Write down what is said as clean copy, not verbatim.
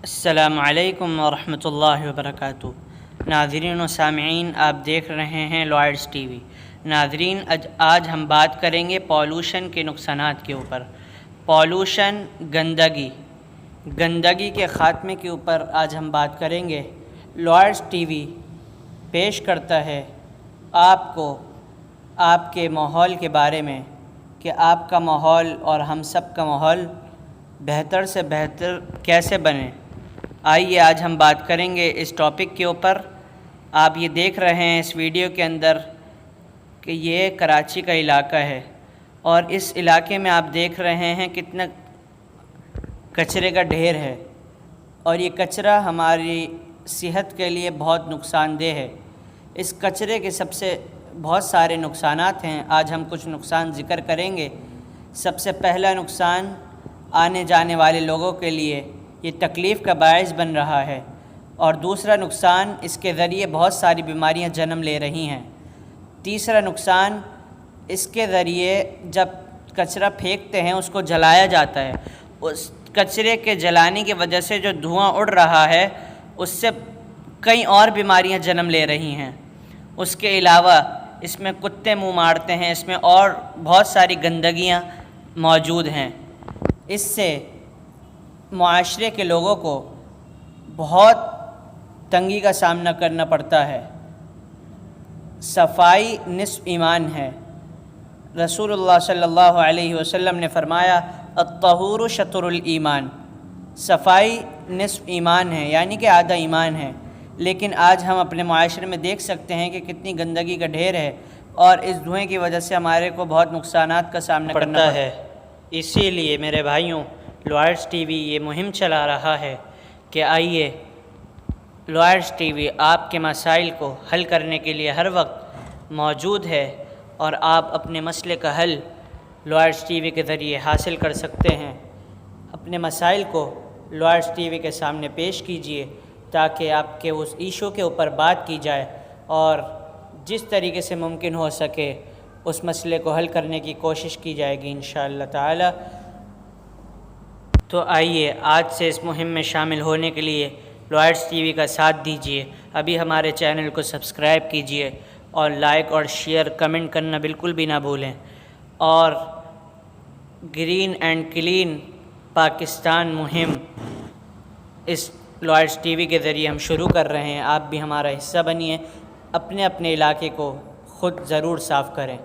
السلام علیکم ورحمۃ اللہ وبرکاتہ۔ ناظرین و سامعین، آپ دیکھ رہے ہیں لوائڈس ٹی وی۔ ناظرین، آج ہم بات کریں گے پالوشن کے نقصانات کے اوپر۔ پالوشن، گندگی کے خاتمے کے اوپر آج ہم بات کریں گے۔ لوائڈس ٹی وی پیش کرتا ہے آپ کو آپ کے ماحول کے بارے میں کہ آپ کا ماحول اور ہم سب کا ماحول بہتر سے بہتر کیسے بنے۔ آئیے آج ہم بات کریں گے اس ٹاپک کے اوپر۔ آپ یہ دیکھ رہے ہیں اس ویڈیو کے اندر کہ یہ کراچی کا علاقہ ہے، اور اس علاقے میں آپ دیکھ رہے ہیں کتنا کچرے کا ڈھیر ہے، اور یہ کچرا ہماری صحت کے لیے بہت نقصان دہ ہے۔ اس کچرے کے بہت سارے نقصانات ہیں۔ آج ہم کچھ نقصان ذکر کریں گے۔ سب سے پہلا نقصان، آنے جانے والے لوگوں کے لیے یہ تکلیف کا باعث بن رہا ہے، اور دوسرا نقصان، اس کے ذریعے بہت ساری بیماریاں جنم لے رہی ہیں۔ تیسرا نقصان، اس کے ذریعے جب کچرا پھینکتے ہیں اس کو جلایا جاتا ہے، اس کچرے کے جلانے کی وجہ سے جو دھواں اڑ رہا ہے اس سے کئی اور بیماریاں جنم لے رہی ہیں۔ اس کے علاوہ اس میں کتے منہ مارتے ہیں، اس میں اور بہت ساری گندگیاں موجود ہیں۔ اس سے معاشرے کے لوگوں کو بہت تنگی کا سامنا کرنا پڑتا ہے۔ صفائی نصف ایمان ہے۔ رسول اللہ صلی اللہ علیہ وسلم نے فرمایا، الطہور شطر الایمان، صفائی نصف ایمان ہے، یعنی کہ آدھا ایمان ہے۔ لیکن آج ہم اپنے معاشرے میں دیکھ سکتے ہیں کہ کتنی گندگی کا ڈھیر ہے، اور اس دھوئیں کی وجہ سے ہمارے کو بہت نقصانات کا سامنا کرنا پڑتا ہے۔ اسی لیے میرے بھائیوں، لوائڈس ٹی وی یہ مہم چلا رہا ہے کہ آئیے، لوائڈس ٹی وی آپ کے مسائل کو حل کرنے کے لیے ہر وقت موجود ہے، اور آپ اپنے مسئلے کا حل لوائڈس ٹی وی کے ذریعے حاصل کر سکتے ہیں۔ اپنے مسائل کو لوائڈس ٹی وی کے سامنے پیش کیجئے تاکہ آپ کے اس ایشو کے اوپر بات کی جائے، اور جس طریقے سے ممکن ہو سکے اس مسئلے کو حل کرنے کی کوشش کی جائے گی انشاءاللہ تعالی۔ تو آئیے آج سے اس مہم میں شامل ہونے کے لیے لوائڈس ٹی وی کا ساتھ دیجیے۔ ابھی ہمارے چینل کو سبسکرائب کیجیے، اور لائک اور شیئر کمنٹ کرنا بالکل بھی نہ بھولیں۔ اور گرین اینڈ کلین پاکستان مہم اس لوائڈس ٹی وی کے ذریعے ہم شروع کر رہے ہیں۔ آپ بھی ہمارا حصہ بنیے، اپنے علاقے کو خود ضرور صاف کریں۔